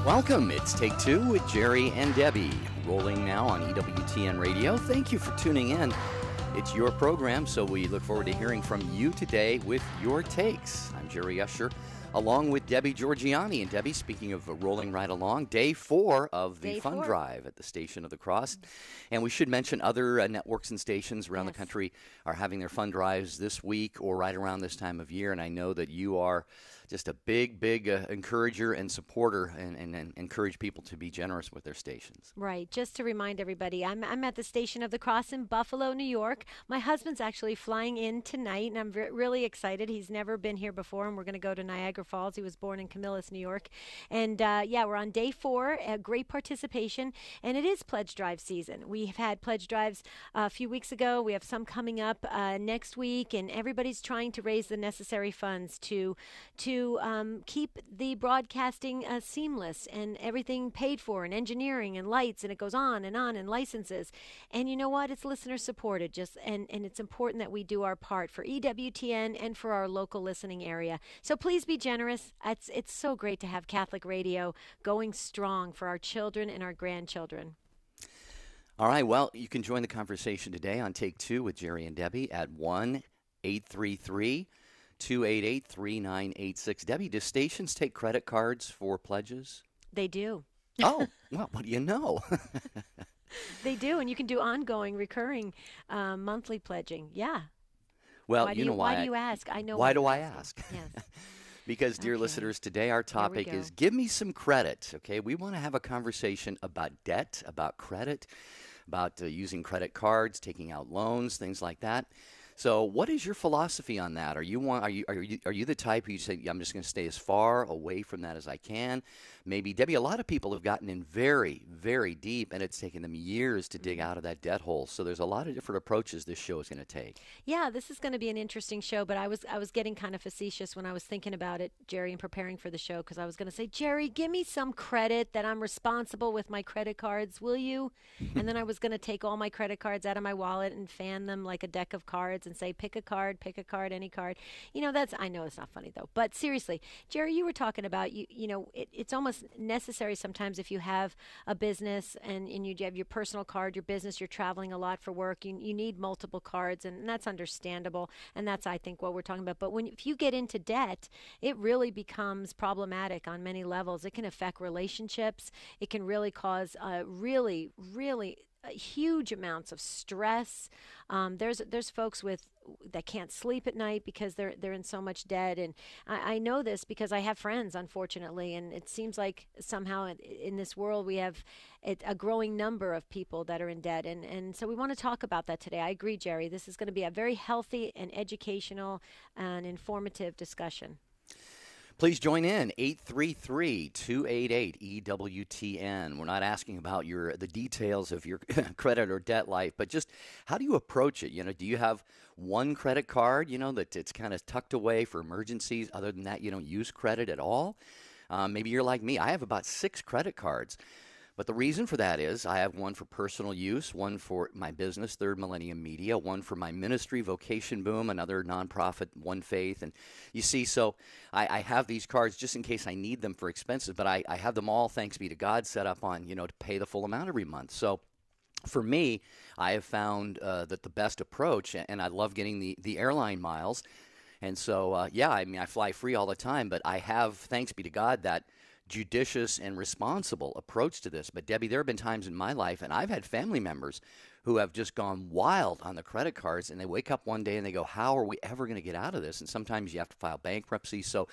Welcome. It's Take Two with Jerry and Debbie, rolling now on EWTN Radio. Thank you for tuning in. It's your program, so we look forward to hearing from you today with your takes. I'm Jerry Usher, along with Debbie Georgiani. And Debbie, speaking of rolling right along, day 4 of the fund drive at the Station of the Cross. And we should mention other networks and stations around the country are having their fund drives this week or right around this time of year. And I know that you are just a big encourager and supporter and encourage people to be generous with their stations. Right. Just to remind everybody, I'm at the Station of the Cross in Buffalo, New York. My husband's actually flying in tonight, and I'm really excited. He's never been here before, and we're going to go to Niagara Falls. He was born in Camillus, New York. And, we're on day 4, great participation, and it is pledge drive season. We have had pledge drives a few weeks ago. We have some coming up next week, and everybody's trying to raise the necessary funds to keep the broadcasting seamless and everything paid for, and engineering and lights, and it goes on, and licenses. And you know what? It's listener supported, and it's important that we do our part for EWTN and for our local listening area. So please be generous. It's so great to have Catholic radio going strong for our children and our grandchildren. All right, well, you can join the conversation today on Take Two with Jerry and Debbie at 1-833-288-3986. Debbie, do stations take credit cards for pledges? They do. Oh, well, what do you know? They do, and you can do ongoing, recurring monthly pledging. Yeah. Well, why do you ask? I know. Why do I ask? Yes. Because, dear listeners, today our topic is give me some credit, okay? We want to have a conversation about debt, about credit, about using credit cards, taking out loans, things like that. So what is your philosophy on that? Are you the type who you say, I'm just going to stay as far away from that as I can? Maybe, Debbie, a lot of people have gotten in very, very deep, and it's taken them years to dig out of that debt hole. So there's a lot of different approaches this show is going to take. Yeah, this is going to be an interesting show, but I was getting kind of facetious when I was thinking about it, Jerry, and preparing for the show, because I was going to say, Jerry, give me some credit that I'm responsible with my credit cards, will you? And then I was going to take all my credit cards out of my wallet and fan them like a deck of cards and say, pick a card, any card. You know, I know it's not funny though, but seriously, Jerry, you were talking about, it's almost necessary sometimes if you have a business and you have your personal card, your business, you're traveling a lot for work, you need multiple cards, and that's understandable. And that's, I think, what we're talking about. But if you get into debt, it really becomes problematic on many levels. It can affect relationships. It can really cause really huge amounts of stress. There's folks that can't sleep at night because they're in so much debt, and I know this because I have friends, unfortunately, and it seems like somehow in this world we have a growing number of people that are in debt, and so we want to talk about that today. I agree, Jerry. This is going to be a very healthy and educational and informative discussion. Please join in, 833-288-EWTN. We're not asking about the details of your credit or debt life, but just how do you approach it? Do you have one credit card, that it's kind of tucked away for emergencies? Other than that, you don't use credit at all? Maybe you're like me. I have about 6 credit cards. But the reason for that is I have one for personal use, one for my business, Third Millennium Media, one for my ministry, Vocation Boom, another nonprofit, One Faith. And you see, so I have these cards just in case I need them for expenses, but I have them all, thanks be to God, set up on, to pay the full amount every month. So for me, I have found that the best approach, and I love getting the airline miles. And so, I fly free all the time, but I have, thanks be to God, that judicious and responsible approach to this. But Debbie, there have been times in my life, and I've had family members who have just gone wild on the credit cards, and they wake up one day and they go, how are we ever going to get out of this? And sometimes you have to file bankruptcy. So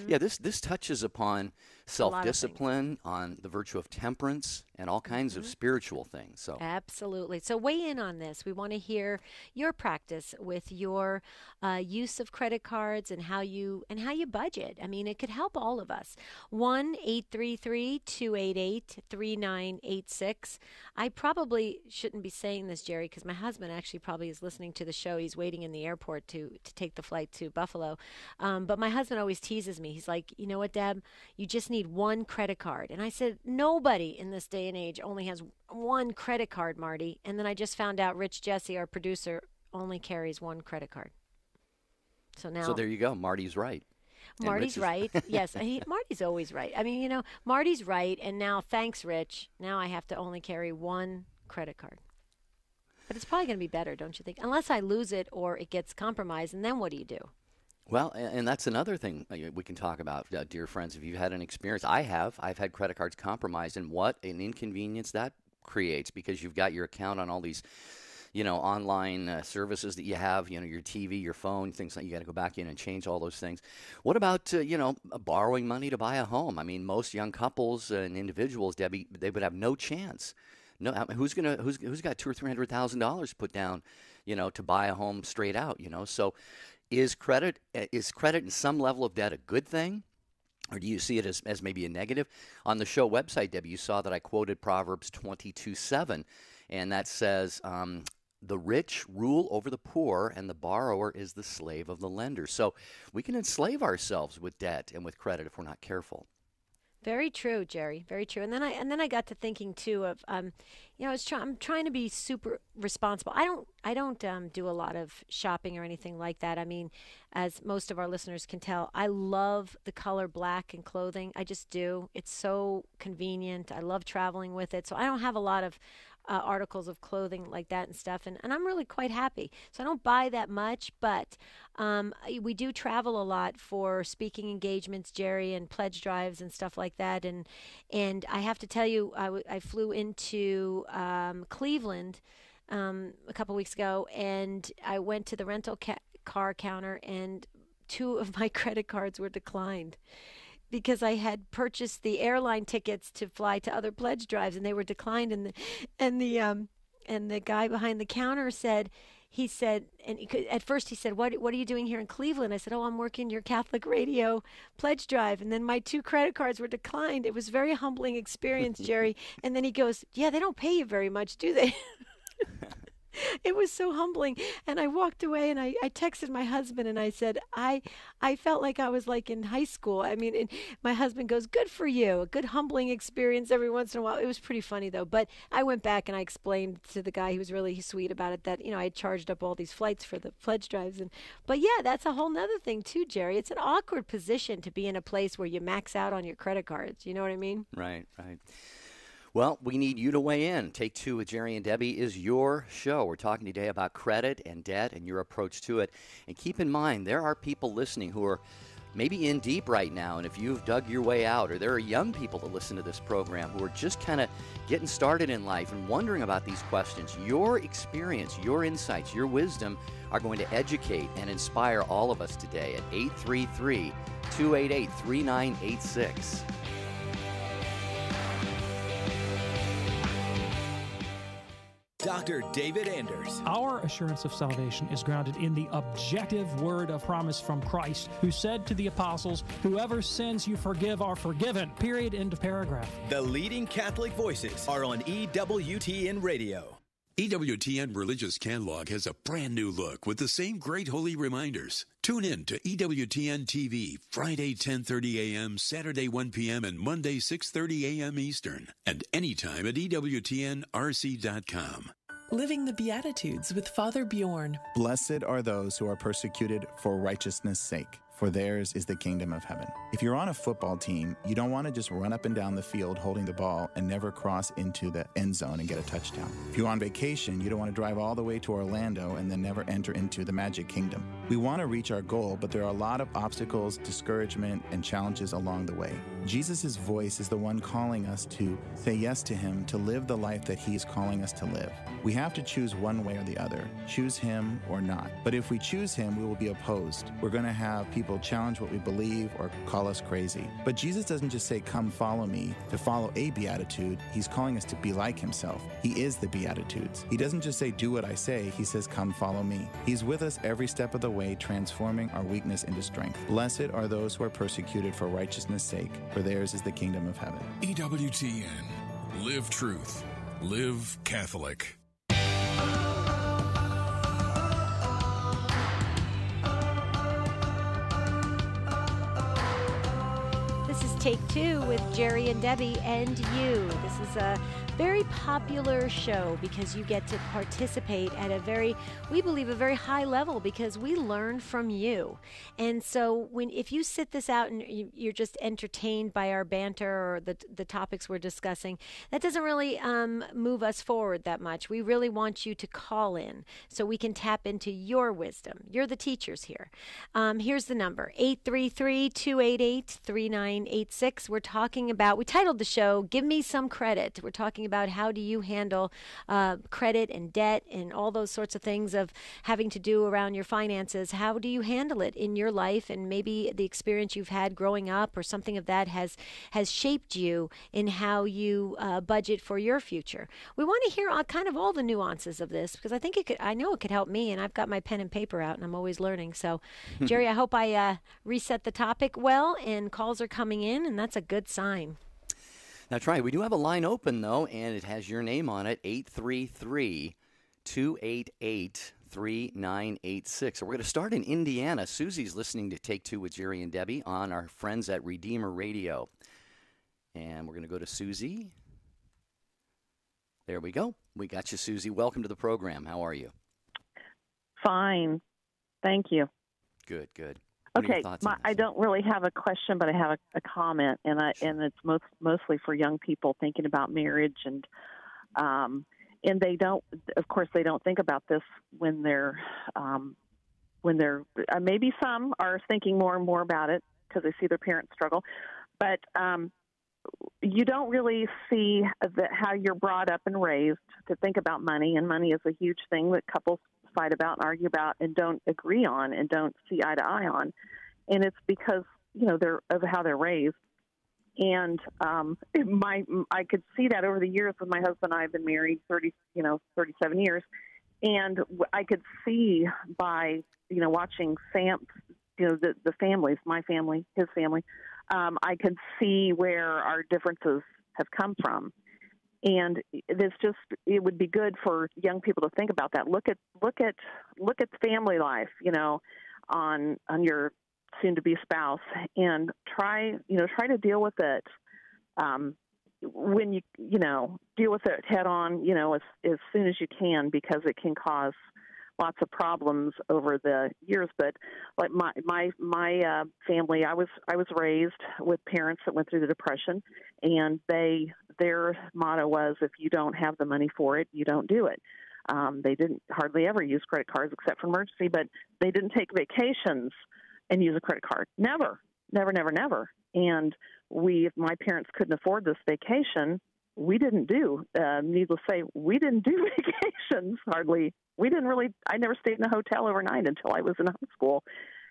this touches upon self-discipline, on the virtue of temperance, and all kinds of spiritual things. So absolutely. So weigh in on this. We want to hear your practice with your use of credit cards and how you budget. I mean, it could help all of us. 1-833-288-3986. I probably shouldn't be saying this, Jerry, because my husband actually probably is listening to the show. He's waiting in the airport to take the flight to Buffalo. But my husband always teases me. He's like, you know what, Deb? You just need one credit card. And I said, nobody in this day and age only has one credit card, Marty. And then I just found out Rich Jesse, our producer, only carries one credit card. So there you go. Marty's right. And Marty's Rich is right. Yes, Marty's always right. I mean, Marty's right. And now, thanks, Rich. Now I have to only carry one credit card. But it's probably going to be better, don't you think? Unless I lose it or it gets compromised, and then what do you do? Well, and that's another thing we can talk about, dear friends. If you've had an experience, I have. I've had credit cards compromised, and what an inconvenience that creates because you've got your account on all these, online services that you have, your TV, your phone, things like you got to go back in and change all those things. What about, borrowing money to buy a home? I mean, most young couples and individuals, Debbie, they would have no chance. No, who's got $200,000 or $300,000 put down, to buy a home straight out, So is credit in some level of debt a good thing? Or do you see it as maybe a negative? On the show website, Debbie, you saw that I quoted Proverbs 22:7, and that says, the rich rule over the poor, and the borrower is the slave of the lender. So we can enslave ourselves with debt and with credit if we're not careful. Very true, Jerry. Very true. And then I got to thinking too of I'm trying to be super responsible. I don't do a lot of shopping or anything like that. I mean, as most of our listeners can tell, I love the color black in clothing. I just do. It's so convenient. I love traveling with it. So I don't have a lot of articles of clothing like that and stuff, and I'm really quite happy. So I don't buy that much, but we do travel a lot for speaking engagements, Jerry, and pledge drives and stuff like that. And I have to tell you, I flew into Cleveland a couple weeks ago, and I went to the rental car counter, and 2 of my credit cards were declined, because I had purchased the airline tickets to fly to other pledge drives, and they were declined. And the guy behind the counter said, at first he said, what are you doing here in Cleveland? I said, oh, I'm working your Catholic radio pledge drive. And then my 2 credit cards were declined. It was a very humbling experience, Jerry. And then he goes, yeah, they don't pay you very much, do they? It was so humbling. And I walked away, and I texted my husband, and I said, I felt like I was like in high school. I mean, and my husband goes, good for you. A good humbling experience every once in a while. It was pretty funny, though. But I went back and I explained to the guy, he was really sweet about it, that, I had charged up all these flights for the pledge drives. But yeah, that's a whole nother thing too, Jerry. It's an awkward position to be in a place where you max out on your credit cards. You know what I mean? Right. Well, we need you to weigh in. Take 2 with Jerry and Debbie is your show. We're talking today about credit and debt and your approach to it. And keep in mind, there are people listening who are maybe in deep right now. And if you've dug your way out, or there are young people that listen to this program who are just kind of getting started in life and wondering about these questions, your experience, your insights, your wisdom are going to educate and inspire all of us today at 833-288-3986. Dr. David Anders. Our assurance of salvation is grounded in the objective word of promise from Christ, who said to the apostles, whoever sins you forgive are forgiven. Period. End of paragraph. The leading Catholic voices are on EWTN Radio. EWTN Religious Catalog has a brand new look with the same great holy reminders. Tune in to EWTN TV Friday 10:30 a.m., Saturday 1 p.m., and Monday 6:30 a.m. Eastern, and anytime at EWTNRC.com. Living the Beatitudes with Father Bjorn. Blessed are those who are persecuted for righteousness' sake, for theirs is the kingdom of heaven. If you're on a football team, you don't want to just run up and down the field holding the ball and never cross into the end zone and get a touchdown. If you're on vacation, you don't want to drive all the way to Orlando and then never enter into the Magic Kingdom. We want to reach our goal, but there are a lot of obstacles, discouragement, and challenges along the way. Jesus' voice is the one calling us to say yes to him, to live the life that he is calling us to live. We have to choose one way or the other, choose him or not. But if we choose him, we will be opposed. We're going to have people challenge what we believe or call us crazy. But Jesus doesn't just say, come follow me, to follow a beatitude. He's calling us to be like himself. He is the Beatitudes. He doesn't just say, do what I say. He says, come follow me. He's with us every step of the way, transforming our weakness into strength. Blessed are those who are persecuted for righteousness' sake, for theirs is the kingdom of heaven. EWTN. Live truth. Live Catholic. This is Take 2 with Jerry and Debbie and you. This is very popular show because you get to participate at we believe, a very high level because we learn from you. And so if you sit this out and you're just entertained by our banter or the topics we're discussing, that doesn't really move us forward that much. We really want you to call in so we can tap into your wisdom. You're the teachers here. Here's the number, 833-288-3986. We titled the show, Give Me Some Credit. We're talking about how do you handle credit and debt and all those sorts of things of having to do around your finances. How do you handle it in your life, and maybe the experience you've had growing up or something of that has shaped you in how you budget for your future. We want to hear kind of all the nuances of this because I know it could help me, and I've got my pen and paper out and I'm always learning. So, Jerry, I hope I reset the topic well, and calls are coming in, and that's a good sign. That's right. We do have a line open, though, and it has your name on it, 833-288-3986. So we're going to start in Indiana. Susie's listening to Take Two with Jerry and Debbie on our friends at Redeemer Radio. And we're going to go to Susie. There we go. We got you, Susie. Welcome to the program. How are you? Fine. Thank you. Good, good. Okay, I don't really have a question, but I have a comment, and it's mostly for young people thinking about marriage, and they don't, of course, they don't think about this when they're maybe some are thinking more and more about it because they see their parents struggle, but you don't really see how you're brought up and raised to think about money, and money is a huge thing that couples fight about and argue about and don't agree on and don't see eye to eye on. And it's because, they're of how they're raised. And I could see that over the years with my husband and I have been married 37 years. And I could see by, watching Sam, the families, my family, his family, I could see where our differences have come from. And it would be good for young people to think about that. Look at family life, on your soon-to-be spouse, and try to deal with it when you deal with it head on, as soon as you can, because it can cause lots of problems over the years. But like my family, I was raised with parents that went through the Depression, and their motto was, if you don't have the money for it, you don't do it. They didn't hardly ever use credit cards except for emergency, but they didn't take vacations and use a credit card. Never. And if my parents couldn't afford this vacation, we didn't do. Needless to say, we didn't do vacations hardly. I never stayed in a hotel overnight until I was in high school,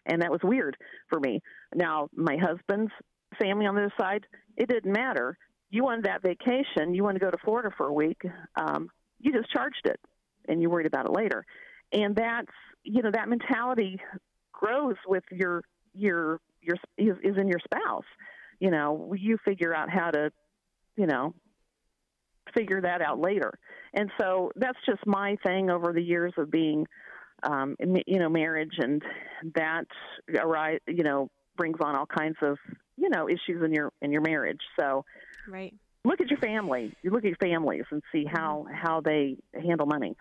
and that was weird for me. Now, my husband's family on the other side, it didn't matter. You wanted that vacation, you wanted to go to Florida for a week, you just charged it, and you worried about it later. And that's, that mentality grows with is in your spouse. You figure out how to, figure that out later. And so that's just my thing over the years of being, marriage, and that, brings on all kinds of, issues in your marriage. So right. Look at your family. You look at your families and see how they handle money.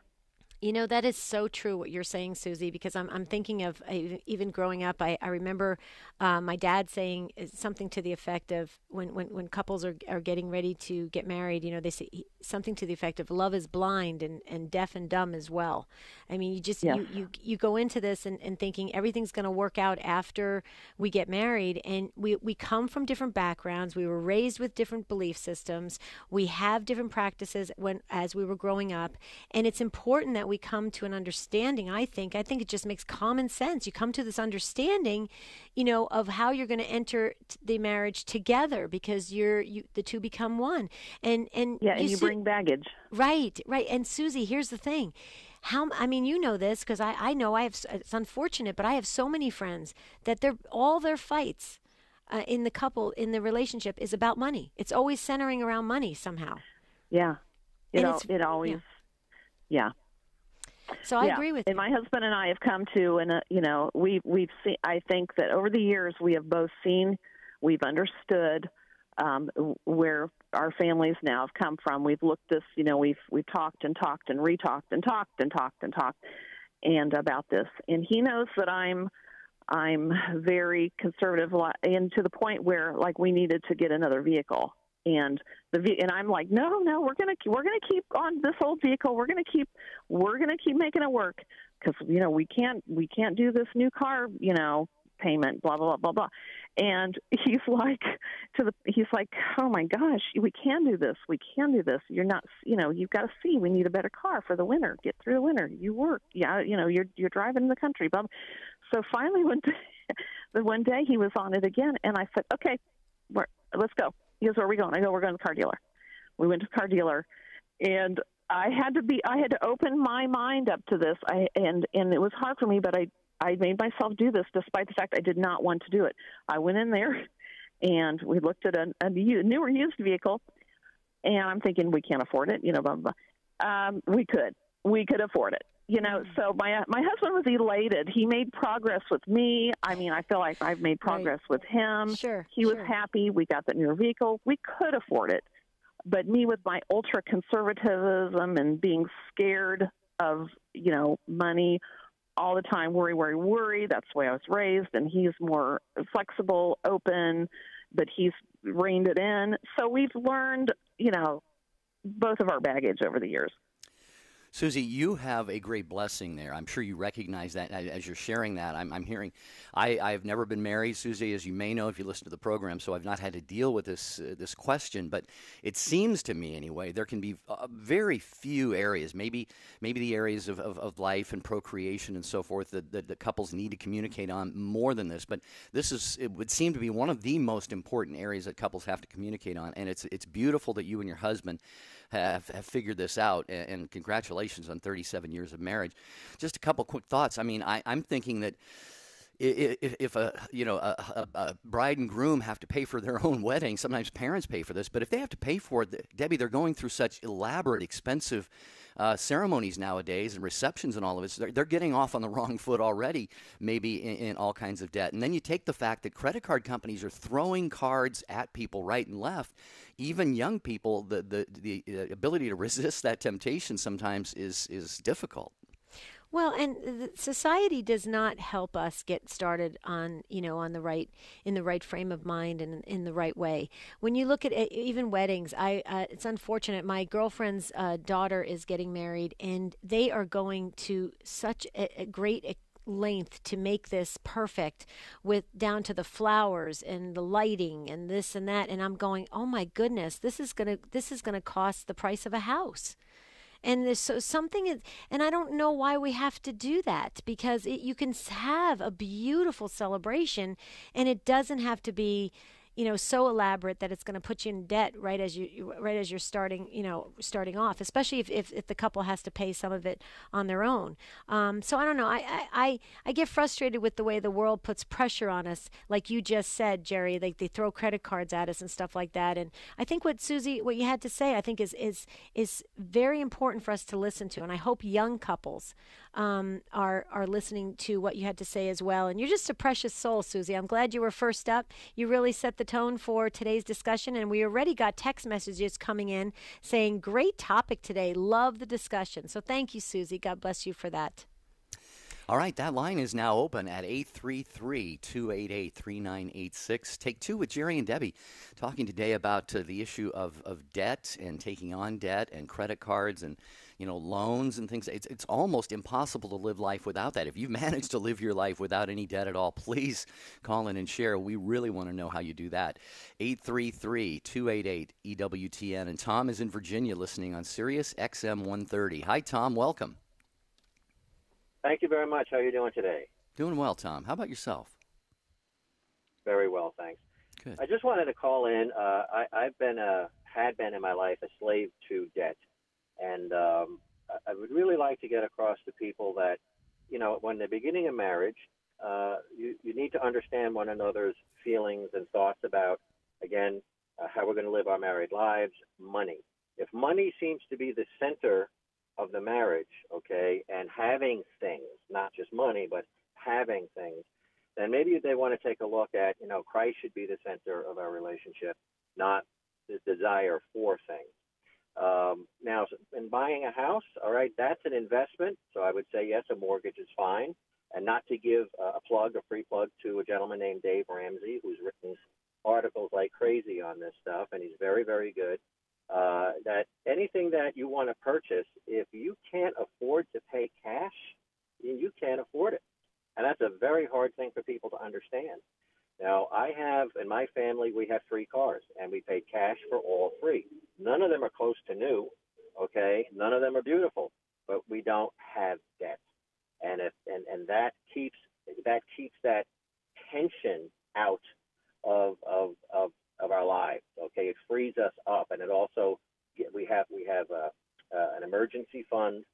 That is so true what you're saying, Susie, because I'm thinking of even growing up, I remember my dad saying something to the effect of when couples are getting ready to get married, they say something to the effect of love is blind and deaf and dumb as well. I mean, you go into this and thinking everything's going to work out after we get married, and we come from different backgrounds. We were raised with different belief systems. We have different practices as we were growing up, and it's important that we come to an understanding. I think it just makes common sense. You come to this understanding, of how you're going to enter the marriage together, because the two become one. And you bring baggage. Right. And Susie, here's the thing. This because I know it's unfortunate, but I have so many friends that all their fights in the relationship is about money. It's always centering around money somehow. Yeah. It always. Yeah. So I agree with you. And my husband and I have come to, and we've seen. I think that over the years we have both seen, we've understood where our families now have come from. We've looked this, we've talked and talked and retalked and talked and talked and talked and about this. And he knows that I'm very conservative, and to the point where like we needed to get another vehicle. And I'm like, no, we're gonna keep on this old vehicle. We're gonna keep making it work because we can't do this new car payment, blah blah blah blah blah. And he's like, oh my gosh, we can do this. You're not, you've got to see. We need a better car for the winter. Get through the winter. You work, yeah, you're driving in the country, blah. So finally, one day he was on it again, and I said, okay, let's go. He goes, where are we going? I go, we're going to the car dealer. We went to the car dealer, and I had to open my mind up to this. And it was hard for me, but I made myself do this despite the fact I did not want to do it. I went in there, and we looked at a newer used vehicle, and I'm thinking we can't afford it, blah, blah, blah. We could afford it. So my husband was elated. He made progress with me. I mean, I feel like I've made progress with him. Sure. He was happy. We got the newer vehicle. We could afford it. But me with my ultra conservatism and being scared of, money all the time, worry. That's the way I was raised. And he's more flexible, open, but he's reined it in. So we've learned, both of our baggage over the years. Susie, you have a great blessing there. I'm sure you recognize that as you're sharing that. I'm hearing, I've never been married, Susie, as you may know if you listen to the program, so I've not had to deal with this question. But it seems to me, anyway, there can be very few areas, maybe the areas of life and procreation and so forth that couples need to communicate on more than this. But it would seem to be one of the most important areas that couples have to communicate on. And it's beautiful that you and your husband have figured this out, and congratulations on 37 years of marriage. Just a couple quick thoughts. I mean, I'm thinking that if a bride and groom have to pay for their own wedding, sometimes parents pay for this, but if they have to pay for it, Debbie, they're going through such elaborate, expensive ceremonies nowadays and receptions and all of this. They're getting off on the wrong foot already, maybe in all kinds of debt. And then you take the fact that credit card companies are throwing cards at people right and left. Even young people, the ability to resist that temptation sometimes is difficult. Well, and society does not help us get started on in the right frame of mind and in the right way. When you look at even weddings, it's unfortunate. My girlfriend's daughter is getting married, and they are going to such a great length to make this perfect, with down to the flowers and the lighting and this and that. And I'm going, oh my goodness, this is gonna cost the price of a house. And there's something, and I don't know why we have to do that, because you can have a beautiful celebration, and it doesn't have to be, so elaborate that it's going to put you in debt right as you're starting off, especially if the couple has to pay some of it on their own. So I don't know. I get frustrated with the way the world puts pressure on us, like you just said, Jerry. Like they throw credit cards at us and stuff like that. And I think what you had to say, I think is very important for us to listen to. And I hope young couples are listening to what you had to say as well. And you're just a precious soul, Susie. I'm glad you were first up. You really set the tone for today's discussion, and we already got text messages coming in saying, great topic today. Love the discussion. So thank you, Susie. God bless you for that. All right, that line is now open at 833-288-3986. Take two with Jerry and Debbie, talking today about the issue of debt and taking on debt and credit cards and loans and things. It's almost impossible to live life without that. If you've managed to live your life without any debt at all, please call in and share. We really want to know how you do that. 833-288-EWTN. And Tom is in Virginia listening on Sirius XM 130. Hi, Tom. Welcome. Thank you very much. How are you doing today? Doing well, Tom. How about yourself? Very well, thanks. Good. I just wanted to call in. I've had been in my life a slave to debt, and I would really like to get across to people that, when the beginning of marriage, you need to understand one another's feelings and thoughts about, again, how we're going to live our married lives, money. If money seems to be the center of the marriage, okay, and having things, not just money, but having things, then maybe they want to take a look at, Christ should be the center of our relationship, not the desire for things. Now, in buying a house, all right, that's an investment. So I would say, yes, a mortgage is fine. And not to give a free plug to a gentleman named Dave Ramsey, who's written articles like crazy on this stuff, and he's very, very good. That anything that you want to purchase, if you can't afford to pay cash, you can't afford it. And that's a very hard thing for people to understand. Now, in my family, we have 3 cars, and we paid cash for all 3. None of them are close to new, okay? None of them are beautiful, but we don't have debt. And that keeps that tension out of our lives, okay? It frees us up, and it also, we have an emergency fund,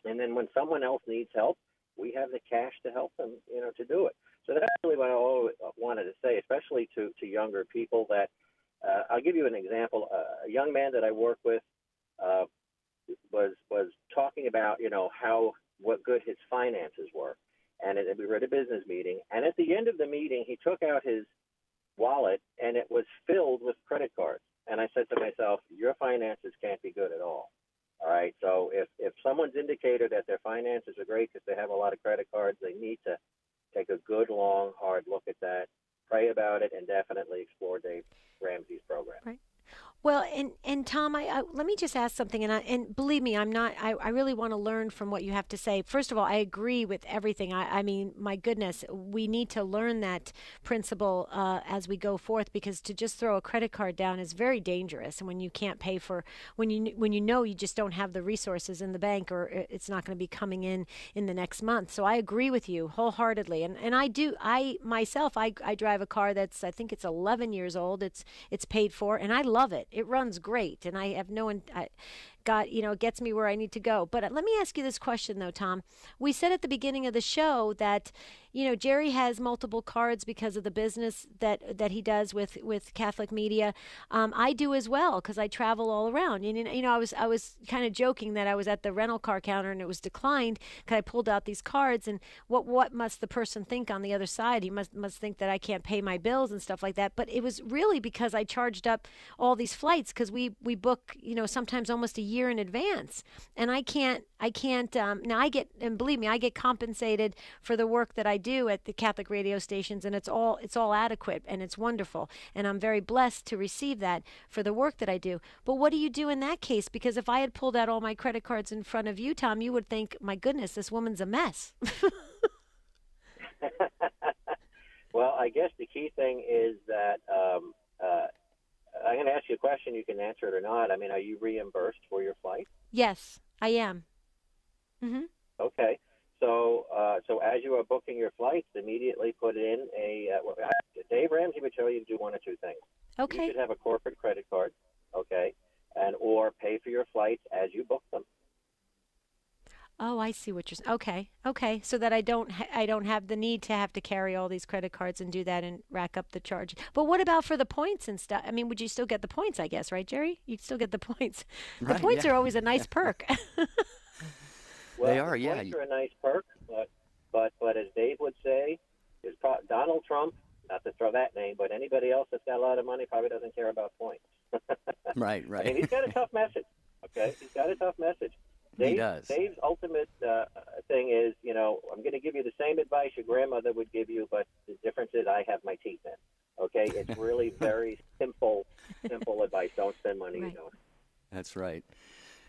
and then when someone else needs help, we have the cash to help them, to do it. So that's really what I always wanted to say, especially to younger people. That I'll give you an example. A young man that I work with was talking about, what good his finances were, and we were at a business meeting. And at the end of the meeting, he took out his wallet, and it was filled with credit cards. And I said to myself, your finances can't be good at all. All right. So if someone's indicated that their finances are great because they have a lot of credit cards, they need to take a good, long, hard look at that, pray about it, and definitely explore Dave Ramsey's program. Right. Well, and Tom, I let me just ask something, and believe me, I really want to learn from what you have to say. First of all, I agree with everything. I mean, my goodness, we need to learn that principle as we go forth, because to just throw a credit card down is very dangerous. And when you can't pay for, when you know you just don't have the resources in the bank, or it's not going to be coming in the next month. So I agree with you wholeheartedly. And I myself drive a car that's, I think it's 11 years old. It's paid for, and I love it. It runs great, and I have it gets me where I need to go. But let me ask you this question, though, Tom. We said at the beginning of the show that, Jerry has multiple cards because of the business that he does with Catholic media. I do as well, because I travel all around. And, I was kind of joking that I was at the rental car counter and it was declined because I pulled out these cards. And what must the person think on the other side? He must think that I can't pay my bills and stuff like that. But it was really because I charged up all these flights, because we book, sometimes almost a year in advance. And I can't, now and believe me, I get compensated for the work that I do at the Catholic radio stations, and it's all adequate, and it's wonderful. And I'm very blessed to receive that for the work that I do. But what do you do in that case? Because if I had pulled out all my credit cards in front of you, Tom, you would think, my goodness, this woman's a mess. Well, I guess the key thing is that I'm going to ask you a question. You can answer it or not. I mean, are you reimbursed for your flight? Yes, I am. Mm-hmm. Okay. So as you are booking your flights, immediately put in Dave Ramsey would tell you to do one of 2 things. Okay. You should have a corporate credit card, okay, or pay for your flights as you book them. Oh, I see what you're saying. Okay, so that I don't have the need to have to carry all these credit cards and do that and rack up the charge. But what about for the points and stuff? I mean, would you still get the points? I guess, right, Jerry? You'd still get the points. Right, the points yeah. are always a nice perk. Well, They are, yeah. Points are a nice perk, but as Dave would say, Donald Trump, not to throw that name, but anybody else that's got a lot of money probably doesn't care about points. Right. I mean, he's got a tough message. Okay, he's got a tough message. He does. Dave's ultimate thing is, I'm going to give you the same advice your grandmother would give you, but the difference is I have my teeth in. Okay, it's really very simple advice. Don't spend money you don't. That's right.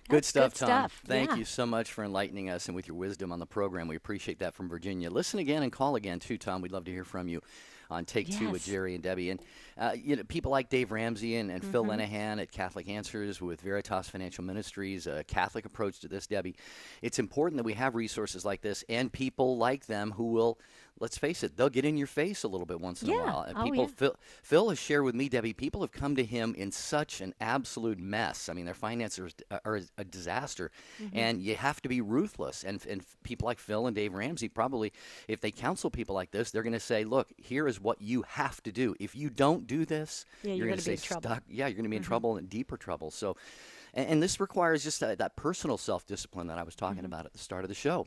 Good stuff, good Tom. stuff. Thank Yeah. you so much for enlightening us and with your wisdom on the program. We appreciate that from Virginia. Listen again and call again, too, Tom. We'd love to hear from you on Take Two with Yes. Jerry and Debbie. And, people like Dave Ramsey and Phil Linehan at Catholic Answers with Veritas Financial Ministries, a Catholic approach to this, Debbie. It's important that we have resources like this and people like them who will, let's face it, they'll get in your face a little bit once in a while. And Phil has shared with me, Debbie, people have come to him in such an absolute mess. I mean, their finances are a disaster, and you have to be ruthless. And people like Phil and Dave Ramsey probably, if they counsel people like this, they're going to say, look, here is what you have to do. If you don't do this, you're going to be in trouble. Yeah, you're going to be in trouble, and deeper trouble. So, and this requires just that personal self-discipline that I was talking about at the start of the show.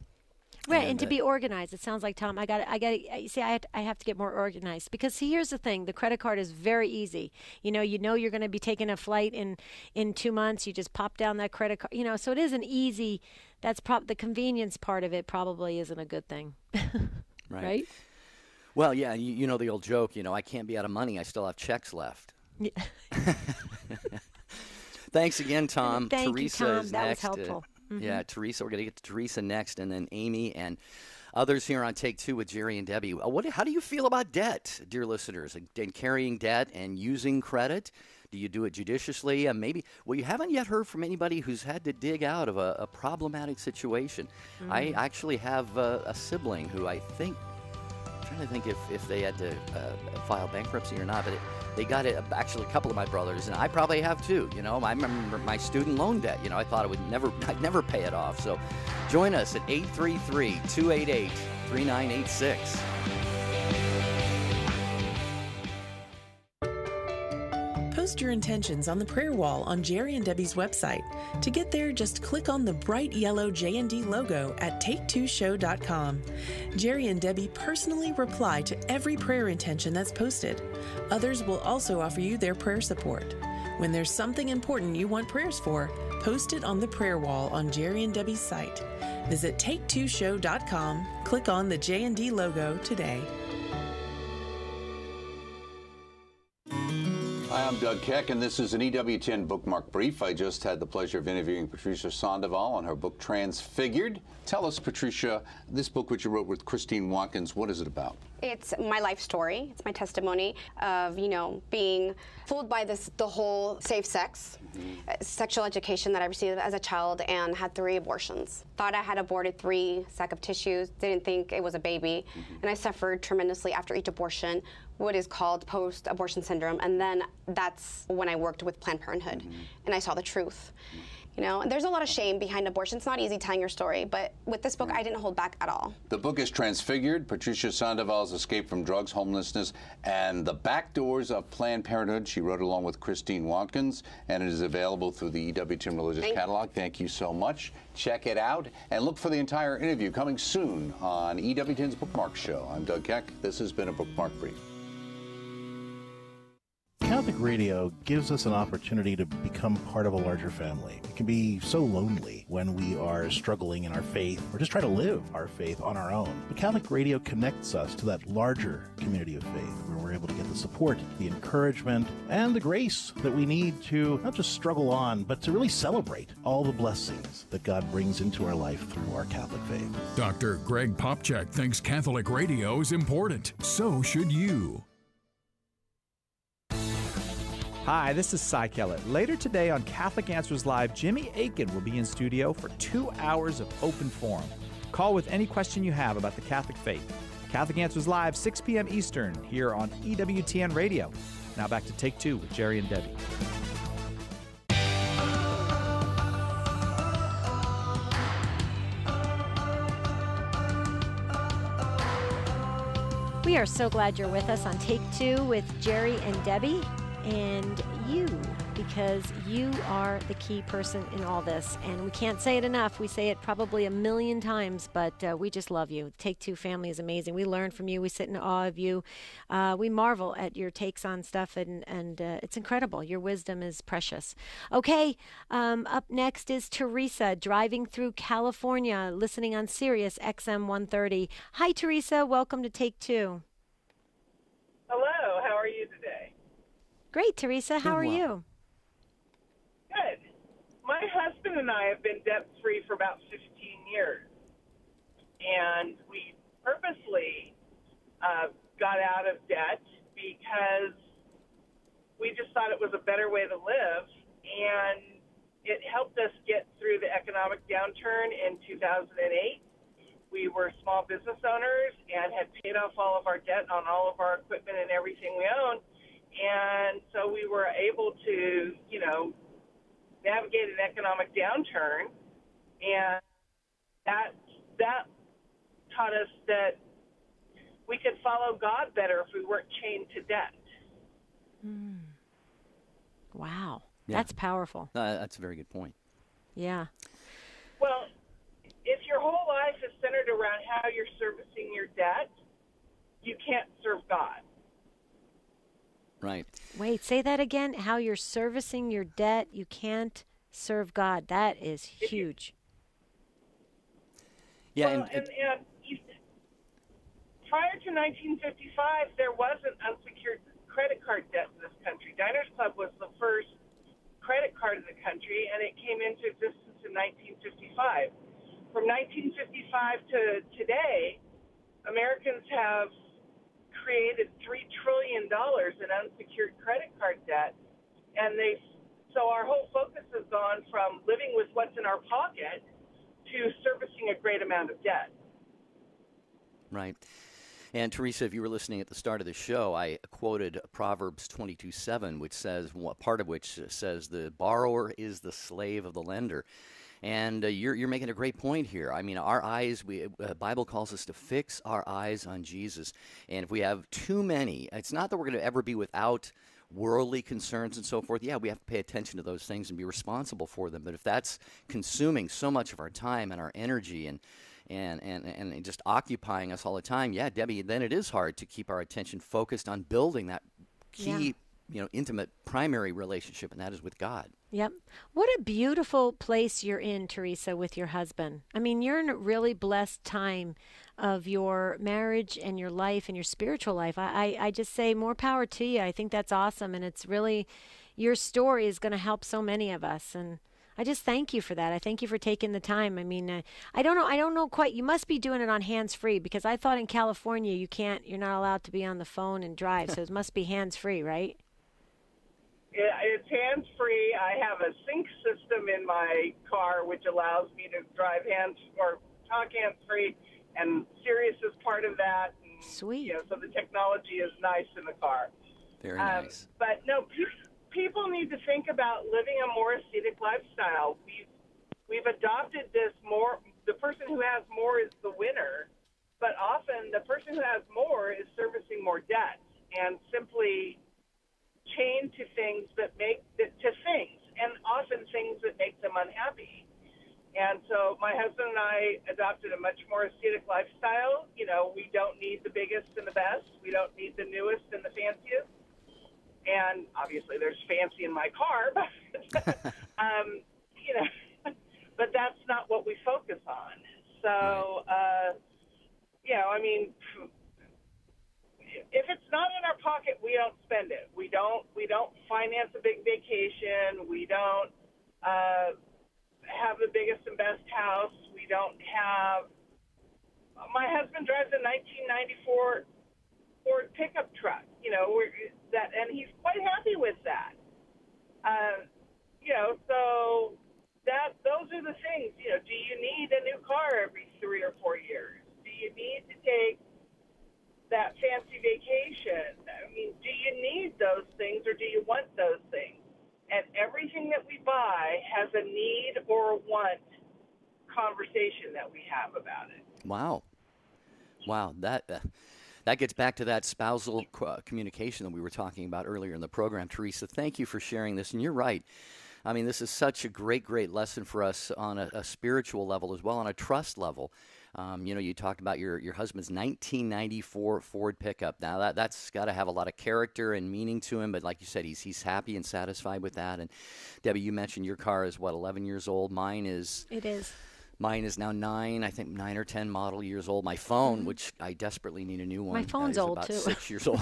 Right, and to be organized. It sounds like, Tom, I have to get more organized because see, here's the thing: the credit card is very easy. You know you're going to be taking a flight in 2 months. You just pop down that credit card. So it is an easy. That's the convenience part of it probably isn't a good thing, right? Well, yeah, you know the old joke. I can't be out of money. I still have checks left. Yeah. Thanks again, Tom. Thank Teresa you, Tom. is that next. was helpful. Yeah, Teresa. We're going to get to Teresa next, and then Amy and others here on Take Two with Jerry and Debbie. How do you feel about debt, dear listeners, and carrying debt and using credit? Do you do it judiciously? You haven't yet heard from anybody who's had to dig out of a problematic situation. I actually have a sibling who I'm trying to think if they had to file bankruptcy or not, but they got it. Actually, a couple of my brothers, and I probably have too. I remember my student loan debt. I thought I'd never pay it off. So, join us at 833-288-3986. Post your intentions on the prayer wall on Jerry and Debbie's website. To get there, just click on the bright yellow J&D logo at take2show.com. Jerry and Debbie personally reply to every prayer intention that's posted. Others will also offer you their prayer support. When there's something important you want prayers for, post it on the prayer wall on Jerry and Debbie's site. Visit take2show.com, click on the J&D logo today. Hi, I'm Doug Keck, and this is an EWTN Bookmark Brief. I just had the pleasure of interviewing Patricia Sandoval on her book, Transfigured. Tell us, Patricia, this book which you wrote with Christine Watkins, what is it about? It's my life story. It's my testimony of, being fooled by the whole safe sex, sexual education that I received as a child and had 3 abortions. Thought I had aborted 3 sack of tissues, didn't think it was a baby, and I suffered tremendously after each abortion, what is called post-abortion syndrome, and then that's when I worked with Planned Parenthood, and I saw the truth. There's a lot of shame behind abortion. It's not easy telling your story, but with this book, I didn't hold back at all. The book is Transfigured, Patricia Sandoval's escape from drugs, homelessness, and the back doors of Planned Parenthood. She wrote it along with Christine Watkins, and it is available through the EWTN Religious Catalog. Thank you so much. Check it out, and look for the entire interview coming soon on EWTN's Bookmark Show. I'm Doug Keck. This has been a Bookmark Brief. Catholic radio gives us an opportunity to become part of a larger family. It can be so lonely when we are struggling in our faith or just try to live our faith on our own. But Catholic radio connects us to that larger community of faith where we're able to get the support, the encouragement, and the grace that we need to not just struggle on, but to really celebrate all the blessings that God brings into our life through our Catholic faith. Dr. Greg Popchak thinks Catholic radio is important. So should you. Hi, this is Cy Kellett. Later today on Catholic Answers Live, Jimmy Aiken will be in studio for 2 hours of open forum. Call with any question you have about the Catholic faith. Catholic Answers Live, 6 p.m. Eastern, here on EWTN Radio. Now back to Take Two with Jerry and Debbie. We are so glad you're with us on Take Two with Jerry and Debbie. And you, because you are the key person in all this. And we can't say it enough. We say it probably a million times, but we just love you. Take Two family is amazing. We learn from you. We sit in awe of you. We marvel at your takes on stuff, and it's incredible. Your wisdom is precious. Okay, up next is Teresa, driving through California, listening on Sirius XM 130. Hi, Teresa. Welcome to Take Two. Hello. How are you today? Great, Teresa. How are you? Good. My husband and I have been debt-free for about 15 years, and we purposely got out of debt because we just thought it was a better way to live, and it helped us get through the economic downturn in 2008. We were small business owners and had paid off all of our debt on all of our equipment and everything we owned. And so we were able to, navigate an economic downturn, and that taught us that we could follow God better if we weren't chained to debt. Mm. Wow, yeah. That's powerful. That's a very good point. Yeah. Well, if your whole life is centered centered around how you're servicing your debt, you can't serve God. Right. Wait, say that again. How you're servicing your debt, you can't serve God. That is huge. Yeah, Well, and prior to 1955, there wasn't unsecured credit card debt in this country. Diners Club was the first credit card in the country, and it came into existence in 1955. From 1955 to today, Americans have created $3 trillion in unsecured credit card debt, and so our whole focus has gone from living with what's in our pocket to servicing a great amount of debt. Right. And Teresa, if you were listening at the start of the show, I quoted Proverbs 22:7, which says, part of which says, the borrower is the slave of the lender. And you're making a great point here. I mean, our eyes, the Bible calls us to fix our eyes on Jesus. And if we have too many, it's not that we're going to ever be without worldly concerns and so forth. Yeah, we have to pay attention to those things and be responsible for them. But if that's consuming so much of our time and our energy and just occupying us all the time, yeah, Debbie, then it is hard to keep our attention focused on building that key, intimate primary relationship, and that is with God. Yep. What a beautiful place you're in, Teresa, with your husband. I mean, you're in a really blessed time of your marriage and your life and your spiritual life. I just say more power to you. I think that's awesome, and it's really, your story is going to help so many of us, and I just thank you for that. I thank you for taking the time. I mean, I don't know quite. You must be doing it on hands-free, because I thought in California you're not allowed to be on the phone and drive, so it must be hands-free, right? It's hands-free. I have a sync system in my car which allows me to drive talk hands-free, and Sirius is part of that. And, sweet. So the technology is nice in the car. Very nice. But no, people need to think about living a more ascetic lifestyle. We've adopted this more. The person who has more is the winner, but often the person who has more is servicing more debt and simply chained to things and often things that make them unhappy. And so my husband and I adopted a much more ascetic lifestyle. We don't need the biggest and the best. We don't need the newest and the fanciest. And obviously there's fancy in my car, but, but that's not what we focus on. So, I mean, if it's not in our pocket, we don't spend it. We don't finance a big vacation. We don't have the biggest and best house. We don't have. My husband drives a 1994 Ford pickup truck. And he's quite happy with that. So those are the things. Do you need a new car every 3 or 4 years? Do you need to take that fancy vacation? I mean, do you need those things or do you want those things? And everything that we buy has a need or a want conversation that we have about it. Wow. That gets back to that spousal communication that we were talking about earlier in the program. Teresa, thank you for sharing this. And you're right. I mean, this is such a great lesson for us on a spiritual level as well, on a trust level. You talked about your husband's 1994 Ford pickup. Now, that's got to have a lot of character and meaning to him, but like you said, he's happy and satisfied with that. And, Debbie, you mentioned your car is, 11 years old? It is. Mine is now 9 or 10 model years old. My phone, which I desperately need a new one. My phone's old, about too. 6 years old.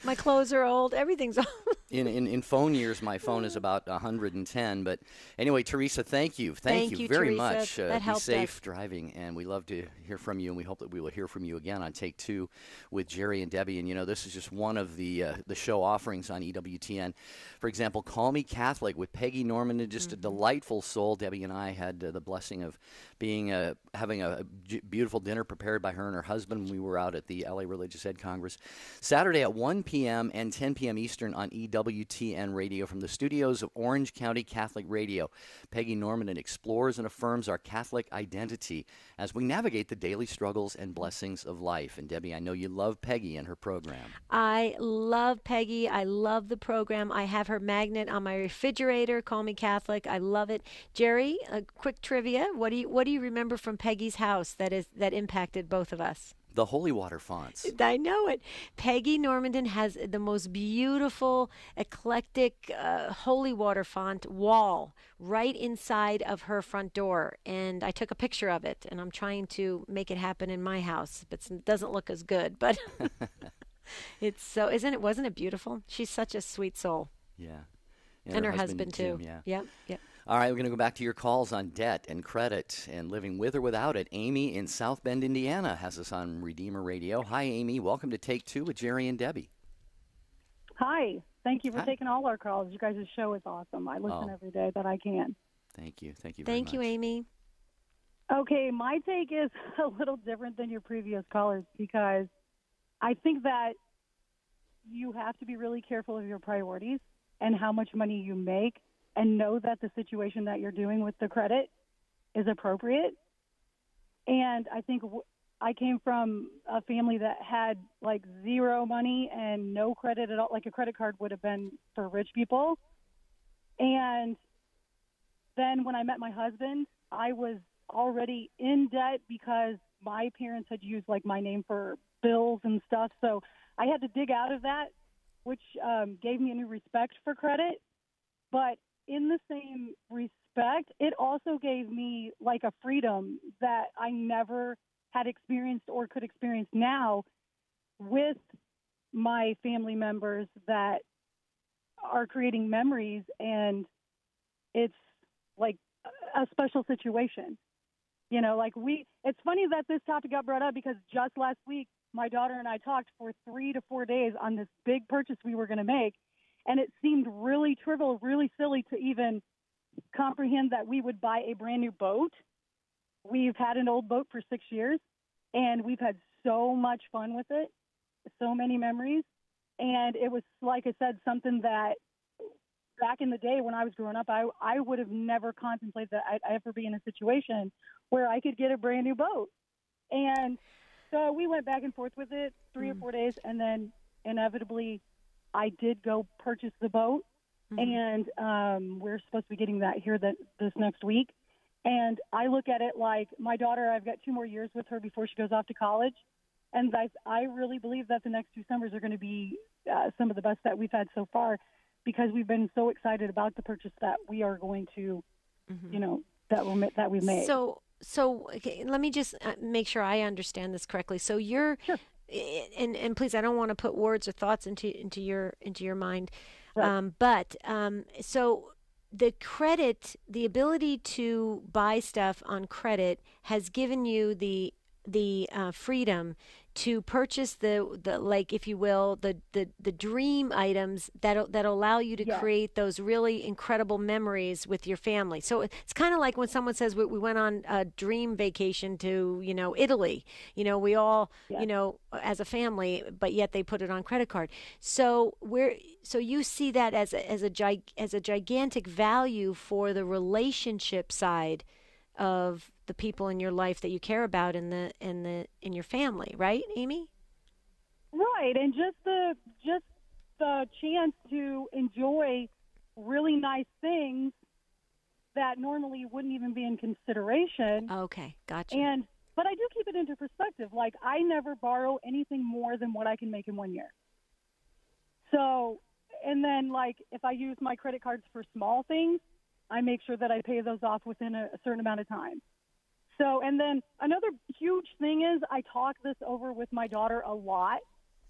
My clothes are old. Everything's old. In phone years, my phone is about 110. But anyway, Teresa, thank you. Thank you very Teresa. much. That be safe us. driving, and we love to hear from you, and we hope that we will hear from you again on Take Two with Jerry and Debbie. And, this is just one of the show offerings on EWTN. For example, Call Me Catholic with Peggy Norman, just a delightful soul. Debbie and I had the blessing of having a beautiful dinner prepared by her and her husband. We were out at the LA Religious Ed Congress Saturday at 1 p.m. and 10 p.m. Eastern on EWTN. EWTN Radio from the studios of Orange County Catholic Radio. Peggy Norman explores and affirms our Catholic identity as we navigate the daily struggles and blessings of life. And Debbie, I know you love Peggy and her program. I love Peggy. I love the program. I have her magnet on my refrigerator. Call me Catholic. I love it. Jerry, a quick trivia. What do you remember from Peggy's house that impacted both of us? The holy water fonts. I know it. Peggy Normandin has the most beautiful, eclectic holy water font wall right inside of her front door. And I took a picture of it, and I'm trying to make it happen in my house, but it doesn't look as good. But it's so, wasn't it beautiful? She's such a sweet soul. Yeah. And her husband too. Jim, yeah. Yep, yep. All right, we're going to go back to your calls on debt and credit and living with or without it. Amy in South Bend, Indiana, has us on Redeemer Radio. Hi, Amy. Welcome to Take Two with Jerry and Debbie. Hi. Thank you for taking all our calls. You guys' show is awesome. I listen every day that I can. Thank you. Thank you very much. Thank you, Amy. Okay, my take is a little different than your previous callers because I think that you have to be really careful of your priorities and how much money you make, and know that the situation that you're doing with the credit is appropriate. And I think I came from a family that had like zero money and no credit at all. Like a credit card would have been for rich people. And then when I met my husband, I was already in debt because my parents had used like my name for bills and stuff. So I had to dig out of that, which gave me a new respect for credit. But in the same respect, it also gave me like a freedom that I never had experienced or could experience now with my family members that are creating memories. And it's like a special situation. You know, like it's funny that this topic got brought up because just last week, my daughter and I talked for 3 to 4 days on this big purchase we were going to make. And it seemed really trivial, really silly to even comprehend that we would buy a brand new boat. We've had an old boat for 6 years, and we've had so much fun with it, so many memories. And it was, like I said, something that back in the day when I was growing up, I would have never contemplated that I'd ever be in a situation where I could get a brand new boat. And so we went back and forth with it 3 or 4 days, and then inevitably I did go purchase the boat, and we're supposed to be getting that here this next week. And I look at it like my daughter, I've got 2 more years with her before she goes off to college, and I really believe that the next 2 summers are going to be some of the best that we've had so far because we've been so excited about the purchase that we are going to, you know, that we've made. So okay, let me just make sure I understand this correctly. So you're, and please, I don't want to put words or thoughts into your mind, right. So the credit, the ability to buy stuff on credit, has given you the freedom to purchase the like, if you will, the dream items that allow you to create those really incredible memories with your family. So it's kind of like when someone says we went on a dream vacation to, you know, Italy. You know, we all, you know, as a family, but yet they put it on credit card. So you see that as a gigantic value for the relationship side of the people in your life that you care about in your family, right, Amy? Right, and just the chance to enjoy really nice things that normally wouldn't even be in consideration. Okay, gotcha. But I do keep it into perspective. Like, I never borrow anything more than what I can make in 1 year. So, and then, like, if I use my credit cards for small things, I make sure that I pay those off within a certain amount of time. So, and then another huge thing is I talk this over with my daughter a lot.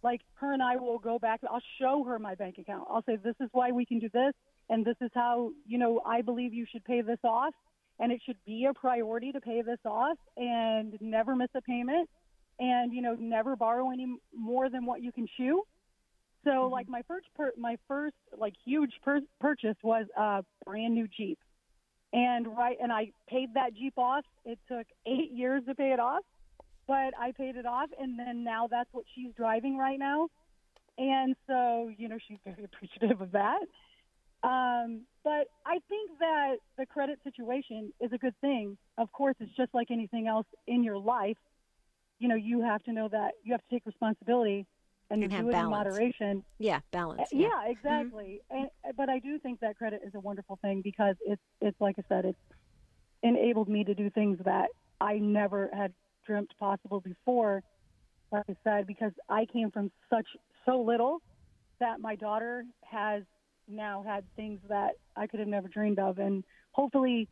Like, her and I will go back. I'll show her my bank account. I'll say, this is why we can do this, and this is how, you know, I believe you should pay this off, and it should be a priority to pay this off and never miss a payment and, you know, never borrow any more than what you can chew. So, like, my first like huge purchase was a brand new Jeep, and I paid that Jeep off. It took 8 years to pay it off, but I paid it off, and then now that's what she's driving right now. And so, she's very appreciative of that. But I think that the credit situation is a good thing. Of course, it's just like anything else in your life. You have to know that you have to take responsibility and have do it balance. in moderation. Yeah, balance. Yeah, exactly. But I do think that credit is a wonderful thing because it's like I said, it's enabled me to do things that I never had dreamt possible before. Like I said, because I came from so little that my daughter has now had things that I could have never dreamed of. And hopefully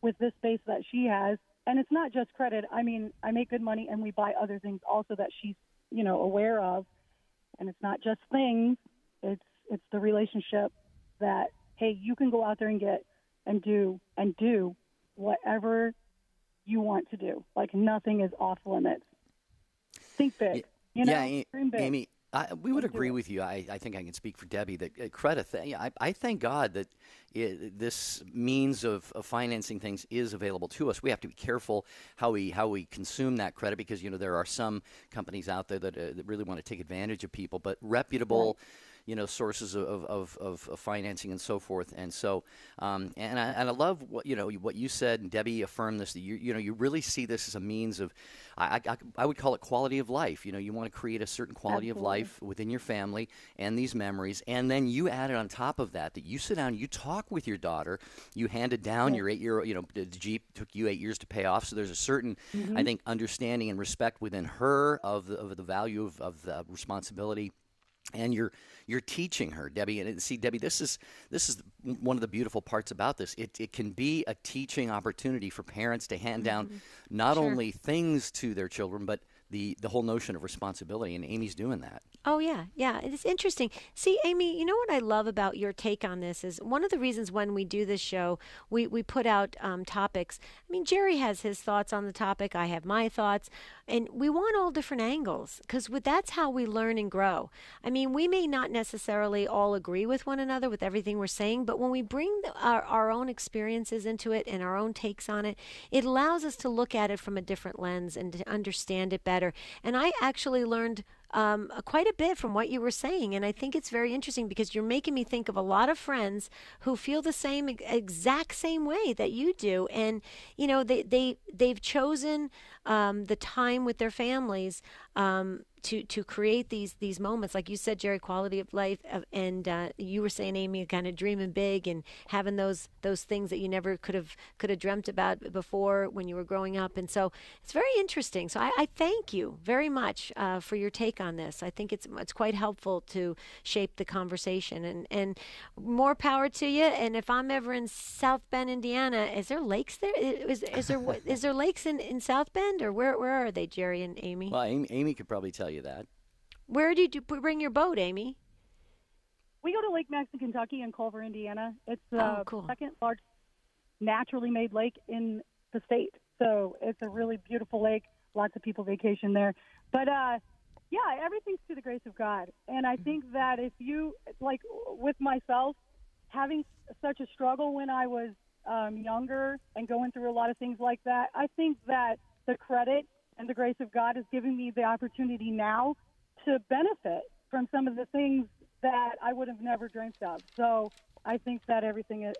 with this base that she has, and it's not just credit. I mean, I make good money and we buy other things also that she's, aware of. And it's not just things. It's the relationship that, hey, you can go out there and get and do whatever you want to do. Like nothing is off limits. Think big. Dream big. Amy, we would agree with you. I think I can speak for Debbie that credit. I thank God that this means of financing things is available to us. We have to be careful how we consume that credit because there are some companies out there that really want to take advantage of people, but reputable. Right. Sources of financing and so forth, and so and I love what you said, and Debbie affirmed this. That you really see this as a means of, I would call it quality of life. You want to create a certain quality of life within your family and these memories, and then you added on top of that you sit down, you talk with your daughter, you handed down your 8-year, the Jeep took you 8 years to pay off, so there's a certain I think understanding and respect within her of the value of the responsibility. And you're teaching her, Debbie. And see, Debbie, this is one of the beautiful parts about this. It can be a teaching opportunity for parents to hand down not only things to their children, but the whole notion of responsibility. And Amy's doing that. Oh, yeah. It's interesting. See, Amy, you know what I love about your take on this is one of the reasons when we do this show, we put out topics. I mean, Jerry has his thoughts on the topic. I have my thoughts. And we want all different angles because that's how we learn and grow. I mean, we may not necessarily all agree with one another with everything we're saying, but when we bring our own experiences into it and our own takes on it, it allows us to look at it from a different lens and to understand it better. And I actually learned quite a bit from what you were saying, and I think it's very interesting because you're making me think of a lot of friends who feel the same exact same way that you do, and they've chosen the time with their families to create these moments, like you said, Jerry, quality of life, and you were saying, Amy, kind of dreaming big and having those things that you never could have dreamt about before when you were growing up, and so it's very interesting. So I thank you very much for your take on this. I think it's quite helpful to shape the conversation, and more power to you. And if I'm ever in South Bend, Indiana, is there lakes there? Is there lakes in South Bend, or where are they, Jerry and Amy? Well, Amy could probably tell you that. Where did you bring your boat, Amy? We go to Lake Maxon, Kentucky, in Culver, Indiana. It's the second largest naturally made lake in the state. So it's a really beautiful lake. Lots of people vacation there. But, everything's through the grace of God. And I think that if you, like with myself, having such a struggle when I was younger and going through a lot of things like that, I think that the credit and the grace of God is giving me the opportunity now to benefit from some of the things that I would have never dreamt of. So I think that everything,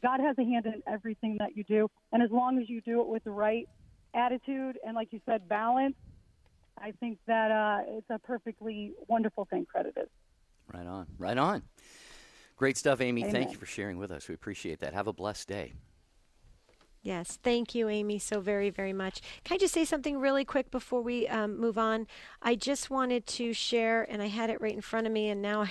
God has a hand in everything that you do. And as long as you do it with the right attitude and, like you said, balance, I think that it's a perfectly wonderful thing credit is. Right on. Great stuff, Amy. Amen. Thank you for sharing with us. We appreciate that. Have a blessed day. Yes, thank you, Amy, so very, very much. Can I just say something really quick before we move on? I just wanted to share, and I had it right in front of me, and now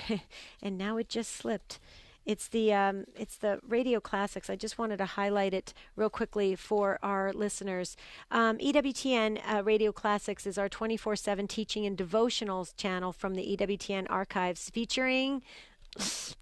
it just slipped. It's the Radio Classics. I just wanted to highlight it real quickly for our listeners. EWTN Radio Classics is our 24/7 teaching and devotionals channel from the EWTN archives, featuring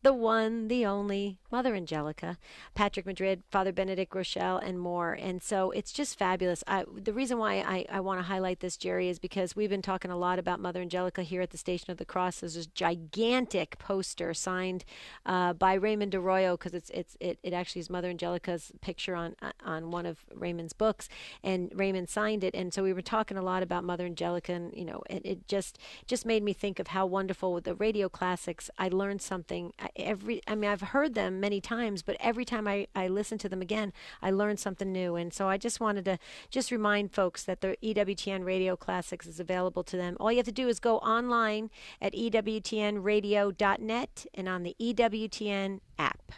the one, the only, Mother Angelica, Patrick Madrid, Father Benedict Rochelle, and more. And so it's just fabulous. The reason why I want to highlight this, Jerry, is because we've been talking a lot about Mother Angelica here at the Station of the Cross. There's this gigantic poster signed by Raymond Arroyo, because it actually is Mother Angelica's picture on one of Raymond's books, and Raymond signed it. And so we were talking a lot about Mother Angelica, and it just made me think of how wonderful with the radio classics. I learned something I've heard them many times, but every time I listen to them again, I learn something new. And so I just wanted to just remind folks that the EWTN Radio Classics is available to them. All you have to do is go online at EWTNradio.net and on the EWTN app.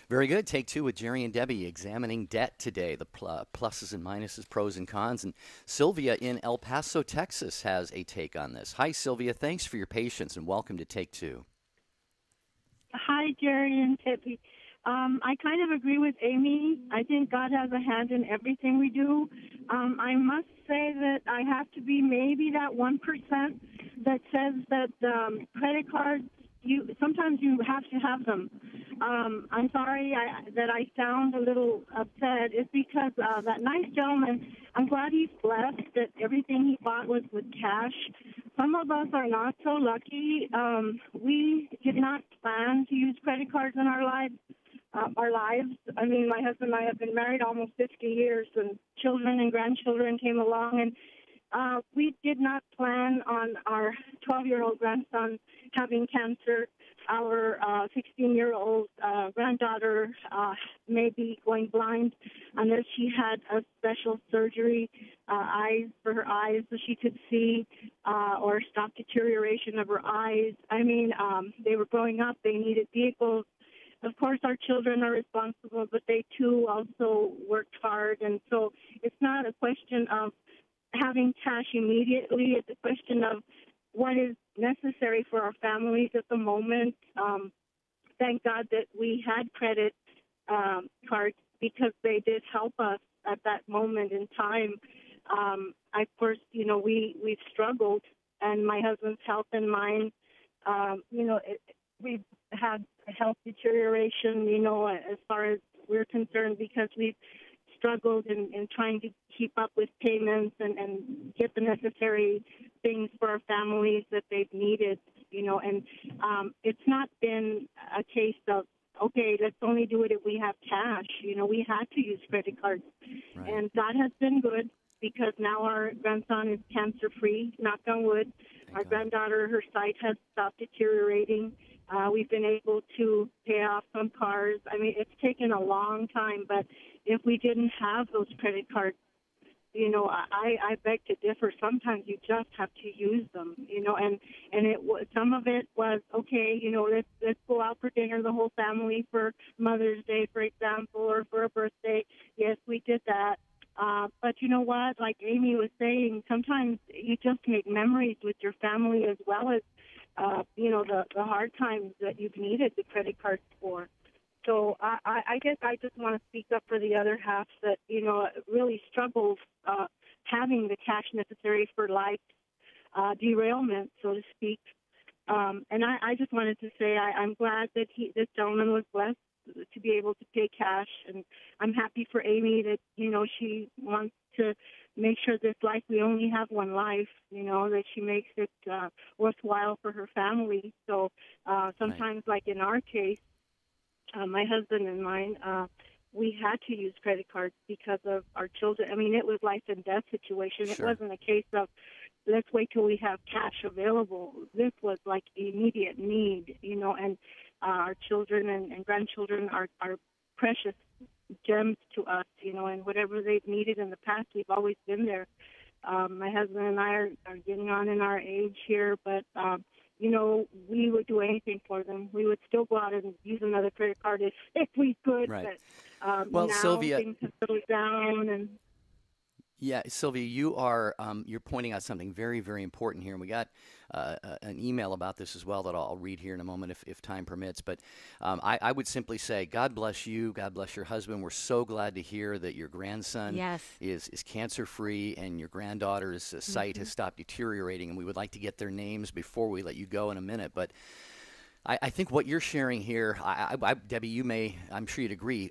Very good. Take two with Jerry and Debbie examining debt today, the pluses and minuses, pros and cons. And Sylvia in El Paso, Texas has a take on this. Hi, Sylvia. Thanks for your patience and welcome to Take Two. Hi, Jerry and Debbie. I kind of agree with Amy. I think God has a hand in everything we do. I must say that I have to be maybe that 1% that says that credit cards, sometimes you have to have them. I'm sorry that I sound a little upset. It's because that nice gentleman, I'm glad he's blessed that everything he bought was with cash. Some of us are not so lucky. We did not plan to use credit cards in our lives. I mean, my husband and I have been married almost 50 years, and children and grandchildren came along, and we did not plan on our 12-year-old grandson having cancer. Our 16-year-old granddaughter may be going blind unless she had a special surgery, eyes for her eyes so she could see, or stop deterioration of her eyes. I mean, they were growing up. They needed vehicles. Of course, our children are responsible, but they, too, also worked hard. And so it's not a question of having cash immediately. It's a question of what is necessary for our families at the moment. Thank God that we had credit cards because they did help us at that moment in time. Of course, we've struggled, and my husband's health and mine, we've had health deterioration, as far as we're concerned, because we've struggled in trying to keep up with payments and get the necessary things for our families that they've needed, and it's not been a case of, okay, let's only do it if we have cash. We had to use credit cards. Right. And God has been good because now our grandson is cancer-free, knock on wood. Our granddaughter, her sight has stopped deteriorating. We've been able to pay off some cars. I mean, it's taken a long time, but if we didn't have those credit cards, I beg to differ. Sometimes you just have to use them, and some of it was, okay, let's go out for dinner, the whole family, for Mother's Day, for example, or for a birthday. Yes, we did that. But you know what? Like Amy was saying, sometimes you just make memories with your family as well as, the hard times that you've needed the credit cards for. So I guess I just want to speak up for the other half that, really struggles having the cash necessary for life derailment, so to speak. And I just wanted to say I'm glad that this gentleman was blessed to be able to pay cash. And I'm happy for Amy that, she wants to make sure this life, we only have one life, that she makes it worthwhile for her family. So sometimes, like in our case, my husband and mine, we had to use credit cards because of our children. I mean, it was life and death situation. Sure. It wasn't a case of let's wait till we have cash available. This was like immediate need, and our children and grandchildren are precious gems to us, and whatever they've needed in the past, we've always been there. My husband and I are getting on in our age here, but we would do anything for them. We would still go out and use another credit card if we could. Right. But well, now Sylvia, things have settled down. And yeah, Sylvia, you are you're pointing out something very, very important here, and we got an email about this as well that I'll read here in a moment if time permits. But I would simply say, God bless you, God bless your husband. We're so glad to hear that your grandson is cancer-free and your granddaughter's sight has stopped deteriorating, and we would like to get their names before we let you go in a minute. But I think what you're sharing here, Debbie, I'm sure you'd agree,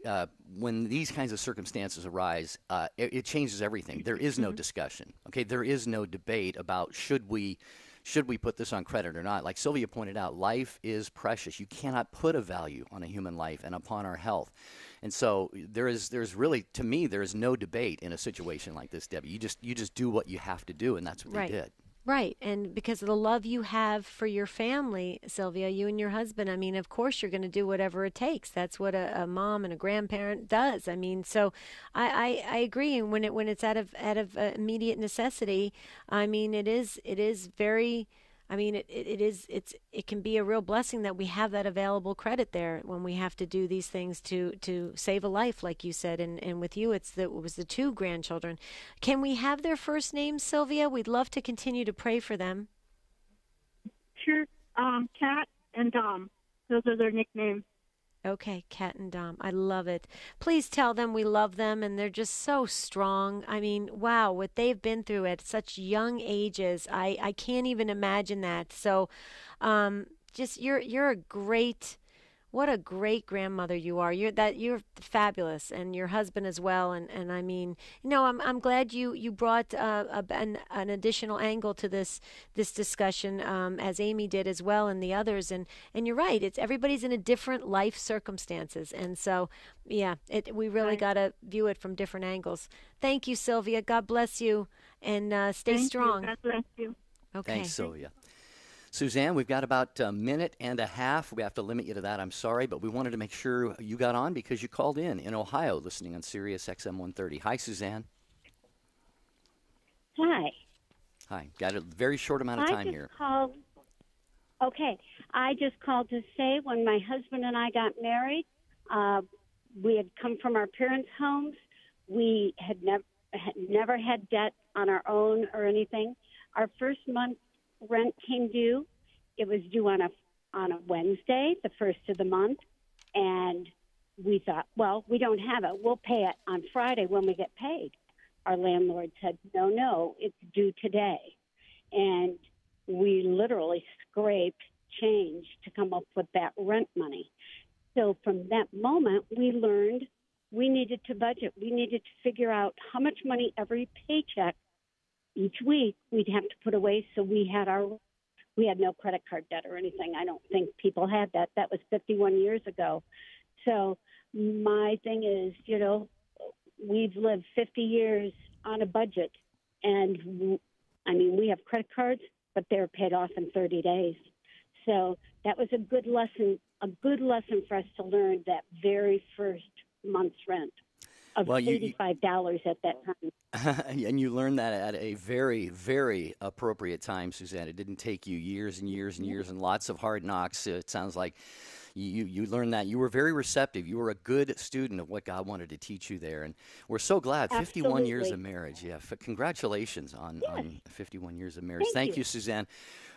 when these kinds of circumstances arise, it changes everything. There is no discussion, okay? There is no debate about should we put this on credit or not. Like Sylvia pointed out, life is precious. You cannot put a value on a human life and upon our health. And so there's really, to me, there is no debate in a situation like this, Debbie. You just do what you have to do, and that's what they did. Right, and because of the love you have for your family, Sylvia, you and your husband, I mean, of course you're going to do whatever it takes. That's what a mom and a grandparent does. I mean, so I agree. And when it's out of immediate necessity, I mean, it is very. I mean, it can be a real blessing that we have that available credit there when we have to do these things to save a life, like you said. And with you, it was the 2 grandchildren. Can we have their first names, Sylvia? We'd love to continue to pray for them. Sure. Kat and Dom. Those are their nicknames. Okay, Kat and Dom. I love it. Please tell them we love them, and they're just so strong. I mean, wow, what they've been through at such young ages. I can't even imagine that. So, just you're a great. What a great grandmother you are. You're fabulous, and your husband as well. And I mean, I'm glad you brought an additional angle to this discussion, as Amy did as well, and the others. And you're right. It's everybody's in a different life circumstances, and so yeah, we really got to view it from different angles. Thank you, Sylvia. God bless you, and stay strong. God bless you. Okay. Thanks, Sylvia. Suzanne, we've got about a minute and a half. We have to limit you to that. I'm sorry, but we wanted to make sure you got on because you called in Ohio, listening on Sirius XM 130. Hi, Suzanne. Hi. Hi. Got a very short amount of time here. I just called to say when my husband and I got married, we had come from our parents' homes. We had never had debt on our own or anything. Our first month rent came due. It was due on a Wednesday, the first of the month, and we thought, well, we don't have it. We'll pay it on Friday when we get paid. Our landlord said, no, it's due today. And we literally scraped change to come up with that rent money. So from that moment, we learned we needed to budget. We needed to figure out how much money every paycheck each week we'd have to put away, so we had no credit card debt or anything. I don't think people had that. That was 51 years ago. So my thing is, we've lived 50 years on a budget, and I mean, we have credit cards, but they're paid off in 30 days. So that was a good lesson for us to learn that very first month's rent of $85 at that time. And you learned that at a very, very appropriate time, Suzanne. It didn't take you years and years and years and lots of hard knocks. It sounds like you learned that. You were very receptive. You were a good student of what God wanted to teach you there. And we're so glad. Absolutely. 51 years of marriage. Yeah, congratulations on 51 years of marriage. Thank you, Suzanne.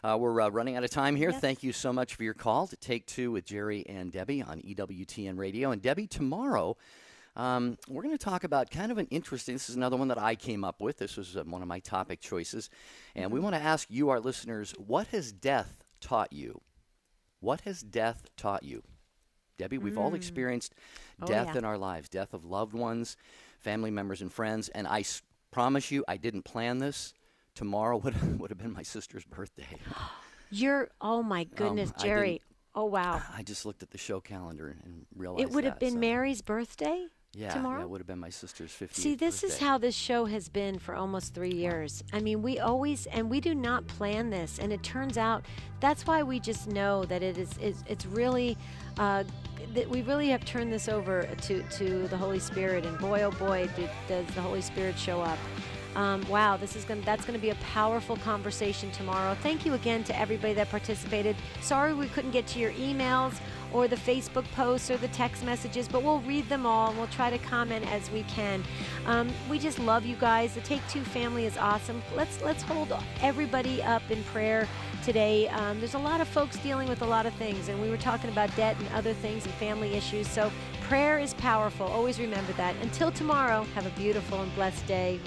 We're running out of time here. Yes. Thank you so much for your call to Take Two with Jerry and Debbie on EWTN Radio. And Debbie, tomorrow, we're going to talk about kind of an interesting, this is another one that I came up with. This was one of my topic choices. And we want to ask you, our listeners, what has death taught you? What has death taught you? Debbie, we've all experienced death in our lives, death of loved ones, family members and friends. And I promise you, I didn't plan this. Tomorrow would have been my sister's birthday. Oh my goodness, Jerry. Oh, wow. I just looked at the show calendar and realized it would have been Mary's birthday? Tomorrow? Yeah, it would have been my sister's 50th See, this birthday. Is how this show has been for almost 3 years. I mean, we do not plan this, and it turns out that's why we just know that it's really, that we really have turned this over to the Holy Spirit, and boy, oh boy, does the Holy Spirit show up. Wow, that's going to be a powerful conversation tomorrow. Thank you again to everybody that participated. Sorry we couldn't get to your emails or the Facebook posts or the text messages, but we'll read them all and we'll try to comment as we can. We just love you guys. The Take Two family is awesome. Let's hold everybody up in prayer today. There's a lot of folks dealing with a lot of things, and we were talking about debt and other things and family issues. So prayer is powerful. Always remember that. Until tomorrow, have a beautiful and blessed day.